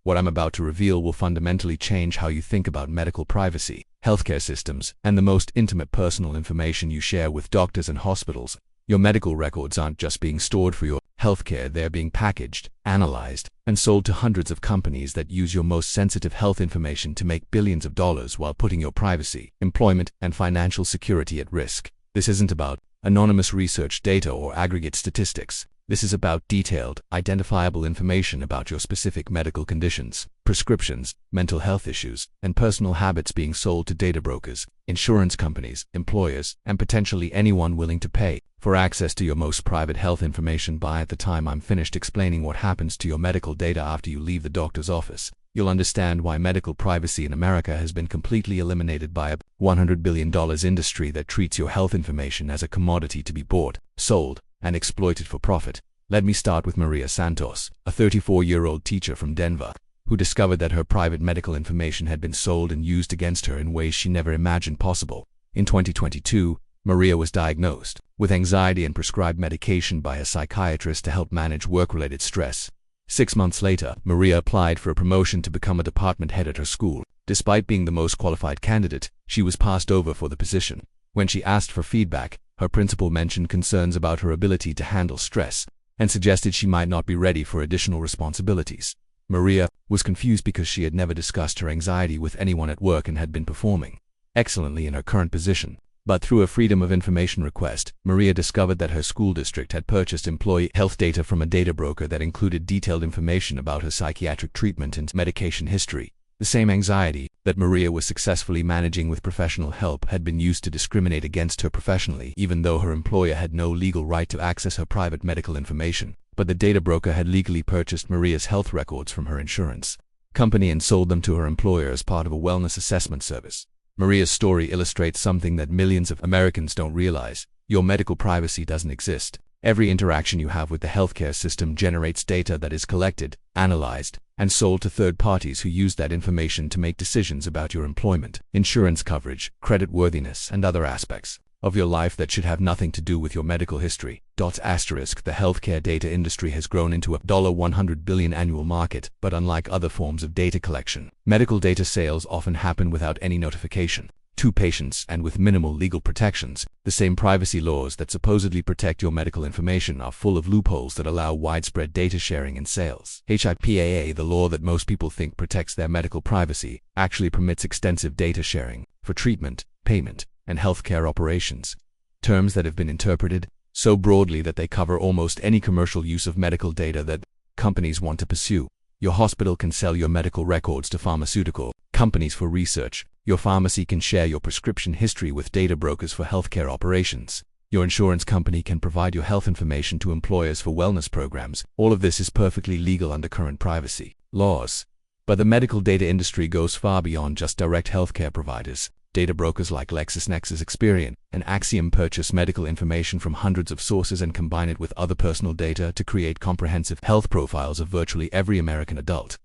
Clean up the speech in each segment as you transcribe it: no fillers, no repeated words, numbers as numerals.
What I'm about to reveal will fundamentally change how you think about medical privacy, healthcare systems, and the most intimate personal information you share with doctors and hospitals. Your medical records aren't just being stored for your healthcare, they're being packaged, analyzed, and sold to hundreds of companies that use your most sensitive health information to make billions of dollars while putting your privacy, employment, and financial security at risk. This isn't about anonymous research data or aggregate statistics. This is about detailed, identifiable information about your specific medical conditions, prescriptions, mental health issues, and personal habits being sold to data brokers, insurance companies, employers, and potentially anyone willing to pay for access to your most private health information. By the time I'm finished explaining what happens to your medical data after you leave the doctor's office, you'll understand why medical privacy in America has been completely eliminated by a $100 billion industry that treats your health information as a commodity to be bought, sold, and exploited for profit. Let me start with Maria Santos, a 34-year-old teacher from Denver, who discovered that her private medical information had been sold and used against her in ways she never imagined possible. In 2022, Maria was diagnosed with anxiety and prescribed medication by a psychiatrist to help manage work-related stress. 6 months later, Maria applied for a promotion to become a department head at her school. Despite being the most qualified candidate, she was passed over for the position. When she asked for feedback, her principal mentioned concerns about her ability to handle stress and suggested she might not be ready for additional responsibilities. Maria was confused because she had never discussed her anxiety with anyone at work and had been performing excellently in her current position. But through a Freedom of Information request, Maria discovered that her school district had purchased employee health data from a data broker that included detailed information about her psychiatric treatment and medication history. The same anxiety that Maria was successfully managing with professional help had been used to discriminate against her professionally, even though her employer had no legal right to access her private medical information. But the data broker had legally purchased Maria's health records from her insurance company and sold them to her employer as part of a wellness assessment service. Maria's story illustrates something that millions of Americans don't realize. Your medical privacy doesn't exist. Every interaction you have with the healthcare system generates data that is collected, analyzed, and sold to third parties who use that information to make decisions about your employment, insurance coverage, creditworthiness, and other aspects of your life that should have nothing to do with your medical history. The healthcare data industry has grown into a $100 billion annual market, but unlike other forms of data collection, medical data sales often happen without any notification to patients and with minimal legal protections. The same privacy laws that supposedly protect your medical information are full of loopholes that allow widespread data sharing and sales. HIPAA, the law that most people think protects their medical privacy, actually permits extensive data sharing for treatment, payment, and healthcare operations, terms that have been interpreted so broadly that they cover almost any commercial use of medical data that companies want to pursue. Your hospital can sell your medical records to pharmaceutical companies for research. Your pharmacy can share your prescription history with data brokers for healthcare operations. Your insurance company can provide your health information to employers for wellness programs. All of this is perfectly legal under current privacy laws. But the medical data industry goes far beyond just direct healthcare providers. Data brokers like LexisNexis, Experian, and Axiom purchase medical information from hundreds of sources and combine it with other personal data to create comprehensive health profiles of virtually every American adult.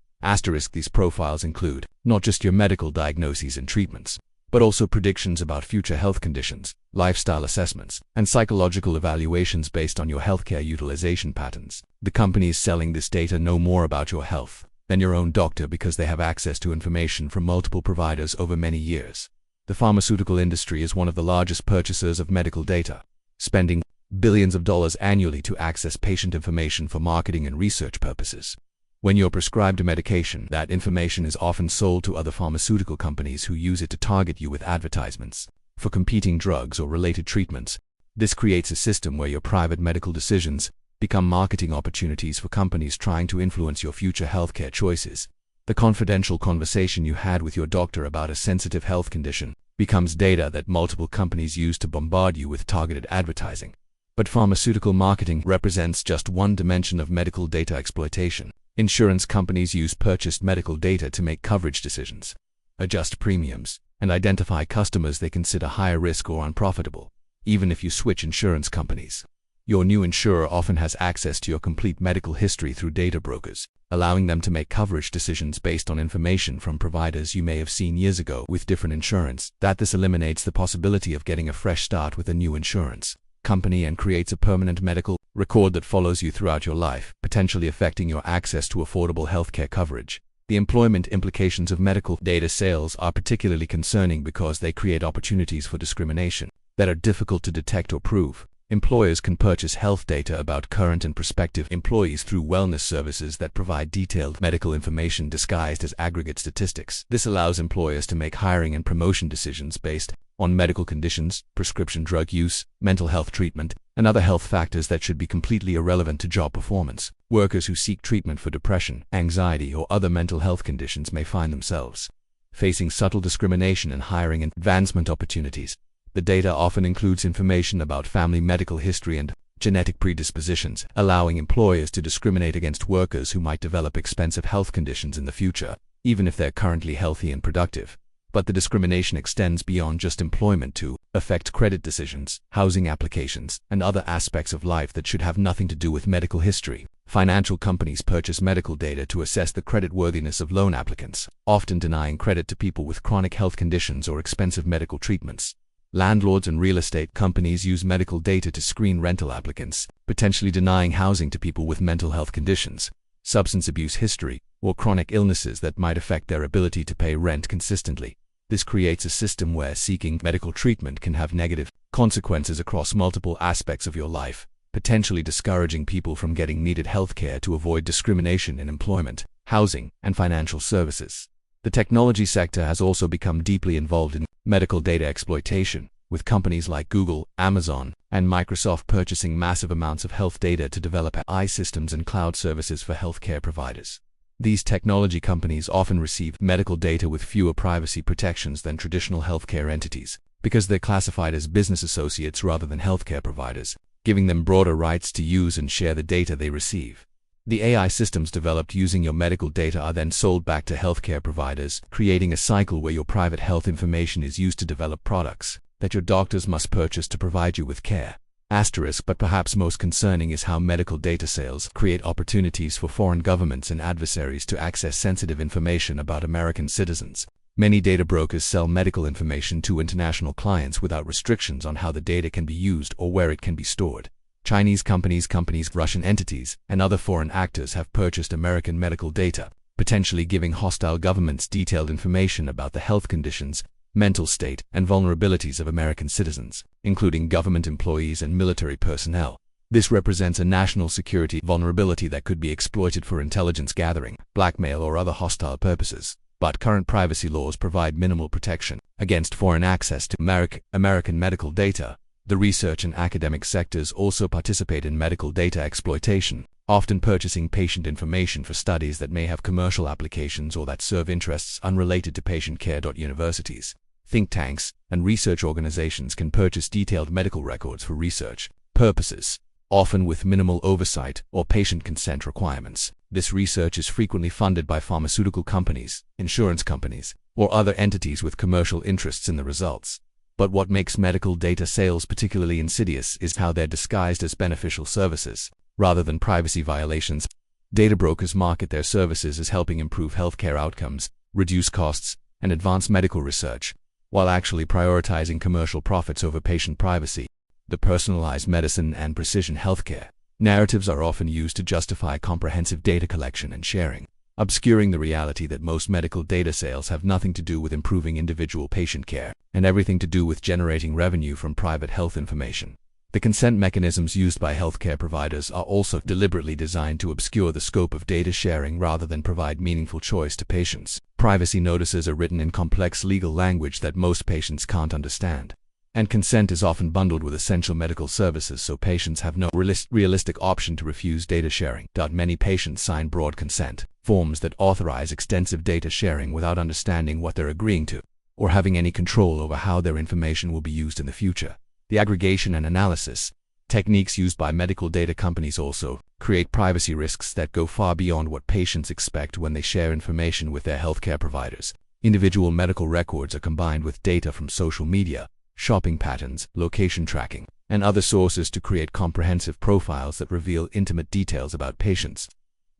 These profiles include not just your medical diagnoses and treatments, but also predictions about future health conditions, lifestyle assessments, and psychological evaluations based on your healthcare utilization patterns. The companies selling this data know more about your health than your own doctor because they have access to information from multiple providers over many years. The pharmaceutical industry is one of the largest purchasers of medical data, spending billions of dollars annually to access patient information for marketing and research purposes. When you're prescribed a medication, that information is often sold to other pharmaceutical companies who use it to target you with advertisements for competing drugs or related treatments. This creates a system where your private medical decisions become marketing opportunities for companies trying to influence your future healthcare choices. The confidential conversation you had with your doctor about a sensitive health condition becomes data that multiple companies use to bombard you with targeted advertising. But pharmaceutical marketing represents just one dimension of medical data exploitation. Insurance companies use purchased medical data to make coverage decisions, adjust premiums, and identify customers they consider higher risk or unprofitable. Even if you switch insurance companies, your new insurer often has access to your complete medical history through data brokers, allowing them to make coverage decisions based on information from providers you may have seen years ago with different insurance. This eliminates the possibility of getting a fresh start with a new insurance company and creates a permanent medical record that follows you throughout your life, potentially affecting your access to affordable healthcare coverage. The employment implications of medical data sales are particularly concerning because they create opportunities for discrimination that are difficult to detect or prove. Employers can purchase health data about current and prospective employees through wellness services that provide detailed medical information disguised as aggregate statistics. This allows employers to make hiring and promotion decisions based on medical conditions, prescription drug use, mental health treatment, and other health factors that should be completely irrelevant to job performance. Workers who seek treatment for depression, anxiety, or other mental health conditions may find themselves facing subtle discrimination in hiring and advancement opportunities. The data often includes information about family medical history and genetic predispositions, allowing employers to discriminate against workers who might develop expensive health conditions in the future, even if they're currently healthy and productive. But the discrimination extends beyond just employment to affect credit decisions, housing applications, and other aspects of life that should have nothing to do with medical history. Financial companies purchase medical data to assess the creditworthiness of loan applicants, often denying credit to people with chronic health conditions or expensive medical treatments. Landlords and real estate companies use medical data to screen rental applicants, potentially denying housing to people with mental health conditions, substance abuse history, or chronic illnesses that might affect their ability to pay rent consistently. This creates a system where seeking medical treatment can have negative consequences across multiple aspects of your life, potentially discouraging people from getting needed health care to avoid discrimination in employment, housing, and financial services. The technology sector has also become deeply involved in medical data exploitation, with companies like Google, Amazon, and Microsoft purchasing massive amounts of health data to develop AI systems and cloud services for healthcare providers. These technology companies often receive medical data with fewer privacy protections than traditional healthcare entities, because they're classified as business associates rather than healthcare providers, giving them broader rights to use and share the data they receive. The AI systems developed using your medical data are then sold back to healthcare providers, creating a cycle where your private health information is used to develop products that your doctors must purchase to provide you with care. But perhaps most concerning is how medical data sales create opportunities for foreign governments and adversaries to access sensitive information about American citizens. Many data brokers sell medical information to international clients without restrictions on how the data can be used or where it can be stored. Chinese companies, Russian entities, and other foreign actors have purchased American medical data, potentially giving hostile governments detailed information about the health conditions, mental state, and vulnerabilities of American citizens, including government employees and military personnel. This represents a national security vulnerability that could be exploited for intelligence gathering, blackmail, or other hostile purposes. But current privacy laws provide minimal protection against foreign access to American medical data. The research and academic sectors also participate in medical data exploitation, often purchasing patient information for studies that may have commercial applications or that serve interests unrelated to patient care. Universities, think tanks, and research organizations can purchase detailed medical records for research purposes, often with minimal oversight or patient consent requirements. This research is frequently funded by pharmaceutical companies, insurance companies, or other entities with commercial interests in the results. But what makes medical data sales particularly insidious is how they're disguised as beneficial services, rather than privacy violations. Data brokers market their services as helping improve healthcare outcomes, reduce costs, and advance medical research, while actually prioritizing commercial profits over patient privacy. The personalized medicine and precision healthcare narratives are often used to justify comprehensive data collection and sharing, obscuring the reality that most medical data sales have nothing to do with improving individual patient care, and everything to do with generating revenue from private health information. The consent mechanisms used by healthcare providers are also deliberately designed to obscure the scope of data sharing rather than provide meaningful choice to patients. Privacy notices are written in complex legal language that most patients can't understand, and consent is often bundled with essential medical services, so patients have no realistic option to refuse data sharing. Many patients sign broad consent forms that authorize extensive data sharing without understanding what they're agreeing to, or having any control over how their information will be used in the future. The aggregation and analysis techniques used by medical data companies also create privacy risks that go far beyond what patients expect when they share information with their healthcare providers. Individual medical records are combined with data from social media, shopping patterns, location tracking, and other sources to create comprehensive profiles that reveal intimate details about patients'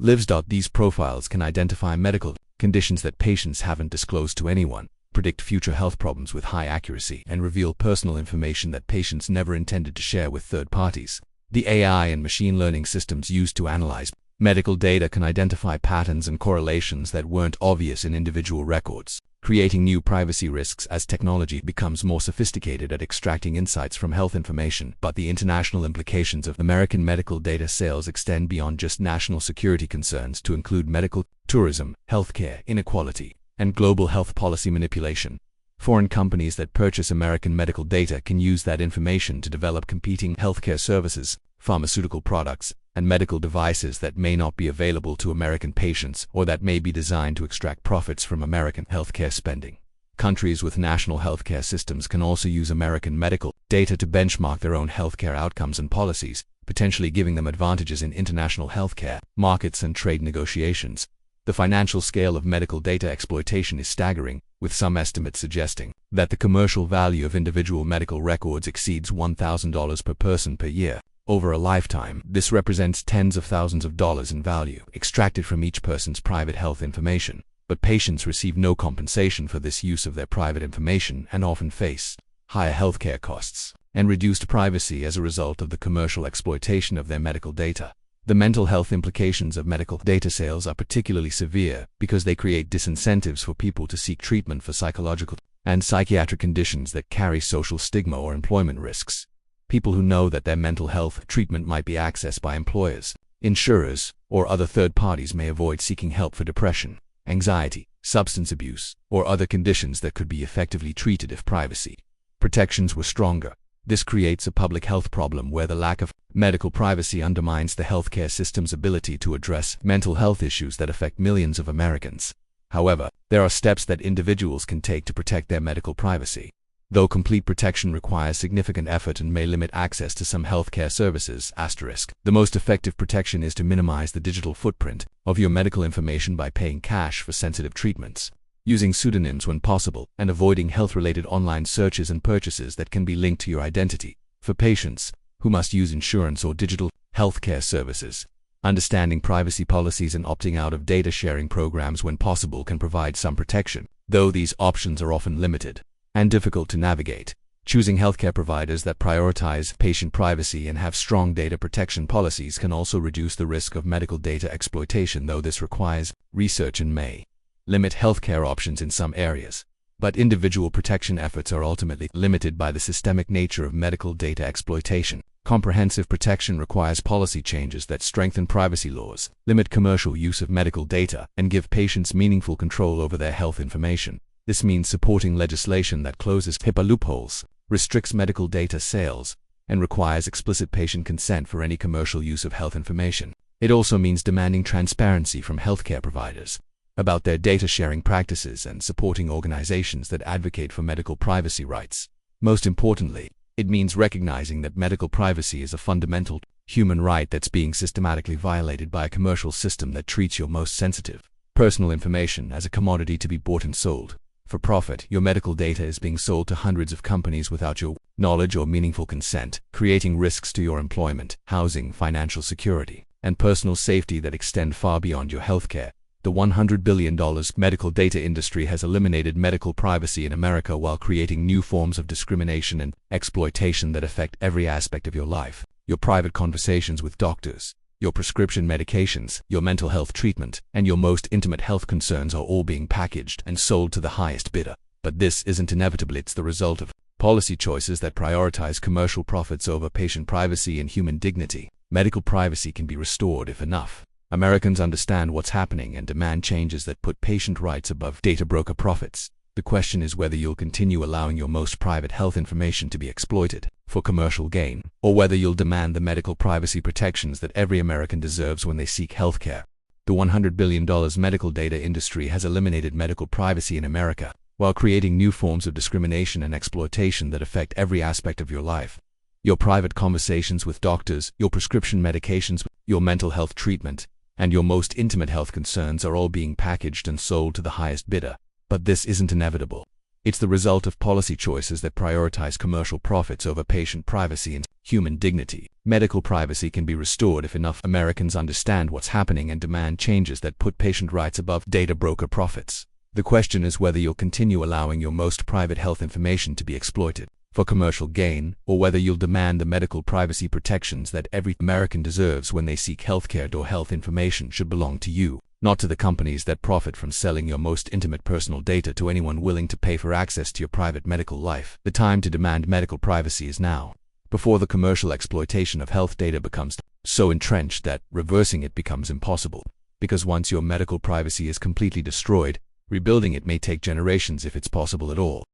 lives. These profiles can identify medical conditions that patients haven't disclosed to anyone, predict future health problems with high accuracy, and reveal personal information that patients never intended to share with third parties. The AI and machine learning systems used to analyze Medical data can identify patterns and correlations that weren't obvious in individual records, creating new privacy risks as technology becomes more sophisticated at extracting insights from health information. But the international implications of American medical data sales extend beyond just national security concerns to include medical tourism, healthcare inequality, and global health policy manipulation. Foreign companies that purchase American medical data can use that information to develop competing healthcare services, pharmaceutical products, and medical devices that may not be available to American patients or that may be designed to extract profits from American healthcare spending. Countries with national healthcare systems can also use American medical data to benchmark their own healthcare outcomes and policies, potentially giving them advantages in international healthcare markets and trade negotiations. The financial scale of medical data exploitation is staggering, with some estimates suggesting that the commercial value of individual medical records exceeds $1,000 per person per year. Over a lifetime, this represents tens of thousands of dollars in value extracted from each person's private health information. But patients receive no compensation for this use of their private information and often face higher healthcare costs and reduced privacy as a result of the commercial exploitation of their medical data. The mental health implications of medical data sales are particularly severe because they create disincentives for people to seek treatment for psychological and psychiatric conditions that carry social stigma or employment risks. People who know that their mental health treatment might be accessed by employers, insurers, or other third parties may avoid seeking help for depression, anxiety, substance abuse, or other conditions that could be effectively treated if privacy protections were stronger. This creates a public health problem where the lack of medical privacy undermines the healthcare system's ability to address mental health issues that affect millions of Americans. However, there are steps that individuals can take to protect their medical privacy. Though complete protection requires significant effort and may limit access to some healthcare services, the most effective protection is to minimize the digital footprint of your medical information by paying cash for sensitive treatments, using pseudonyms when possible, and avoiding health-related online searches and purchases that can be linked to your identity. For patients who must use insurance or digital healthcare services, understanding privacy policies and opting out of data sharing programs when possible can provide some protection, though these options are often limited and difficult to navigate. Choosing healthcare providers that prioritize patient privacy and have strong data protection policies can also reduce the risk of medical data exploitation, though this requires research and may limit healthcare options in some areas. But individual protection efforts are ultimately limited by the systemic nature of medical data exploitation. Comprehensive protection requires policy changes that strengthen privacy laws, limit commercial use of medical data, and give patients meaningful control over their health information. This means supporting legislation that closes HIPAA loopholes, restricts medical data sales, and requires explicit patient consent for any commercial use of health information. It also means demanding transparency from healthcare providers about their data sharing practices and supporting organizations that advocate for medical privacy rights. Most importantly, it means recognizing that medical privacy is a fundamental human right that's being systematically violated by a commercial system that treats your most sensitive personal information as a commodity to be bought and sold. For profit, your medical data is being sold to hundreds of companies without your knowledge or meaningful consent, creating risks to your employment, housing, financial security, and personal safety that extend far beyond your healthcare. The $100 billion medical data industry has eliminated medical privacy in America while creating new forms of discrimination and exploitation that affect every aspect of your life. Your private conversations with doctors, your prescription medications, your mental health treatment, and your most intimate health concerns are all being packaged and sold to the highest bidder. But this isn't inevitable. It's the result of policy choices that prioritize commercial profits over patient privacy and human dignity. Medical privacy can be restored if enough Americans understand what's happening and demand changes that put patient rights above data broker profits. The question is whether you'll continue allowing your most private health information to be exploited for commercial gain, or whether you'll demand the medical privacy protections that every American deserves when they seek healthcare. The $100 billion medical data industry has eliminated medical privacy in America, while creating new forms of discrimination and exploitation that affect every aspect of your life. Your private conversations with doctors, your prescription medications, your mental health treatment, and your most intimate health concerns are all being packaged and sold to the highest bidder. But this isn't inevitable. It's the result of policy choices that prioritize commercial profits over patient privacy and human dignity. Medical privacy can be restored if enough Americans understand what's happening and demand changes that put patient rights above data broker profits. The question is whether you'll continue allowing your most private health information to be exploited for commercial gain, or whether you'll demand the medical privacy protections that every American deserves when they seek healthcare or health information should belong to you, not to the companies that profit from selling your most intimate personal data to anyone willing to pay for access to your private medical life. The time to demand medical privacy is now, before the commercial exploitation of health data becomes so entrenched that reversing it becomes impossible. Because once your medical privacy is completely destroyed, rebuilding it may take generations if it's possible at all.